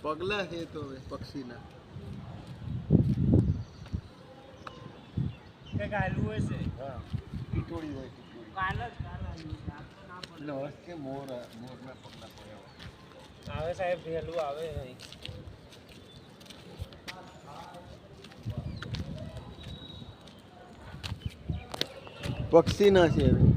પગલા છે તો પક્ષીના કે ગાયલું હોય છે. હા ટીટોળી હોય કાલ જ આવ્યું છે. આ તો ના પડે. એટલે કે મોરના પગલા પડ્યા આવે સાહેબ વહેલું આવે નહીં. પક્ષીના છે હવે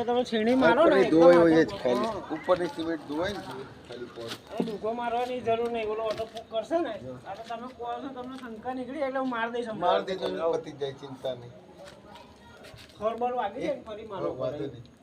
તમે છીણી મારો ને ઉપરની સિમેન્ટ ધોવાય ને ખાલી પડ ડૂકો મારવાની જરૂર નહીં. બોલો ઓટો ફૂક કરશે ને આ તો તમે કહો છો તમને શંકા નીકળી એટલે હું માર દઈશ. માર દેજો પતી જાય ચિંતા નહીં ખબર વાગી જાય ફરી મારો વાંધો નહીં